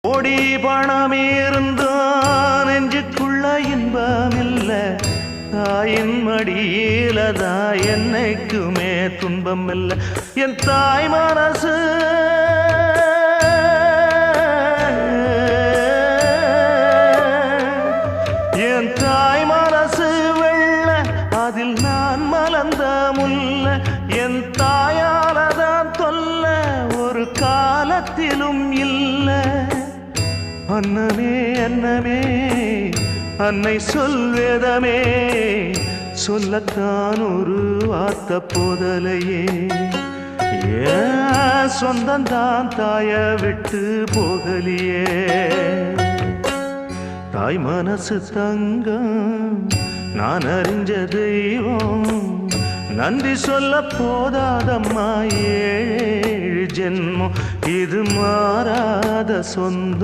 கோடி பணம் இருந்தான் நெஞ்சுக்குள்ள இன்பமில்ல, தாயின் மடியிலதா என்னைக்குமே துன்பம் இல்ல. என் தாய் மனசு என் தாய் மனசு வெள்ள, அதில் நான் மலர்ந்த முல்ல. என் தாயாலதான் தொல்ல ஒரு காலத்திலும் இல்ல. அன்னமே அன்னமே அன்னை சொல்வேதமே, சொல்லத்தான் ஒரு வார்த்தை போதலையே. ஏன் சொந்தந்தான் தாய விட்டு போகலியே. தாய் மனசு தங்கம் நான் அறிஞ்ச தெய்வம், நன்றி சொல்ல போதாதம்மா ஏழு ஜென்மம். இது மாறாத சொந்தம்.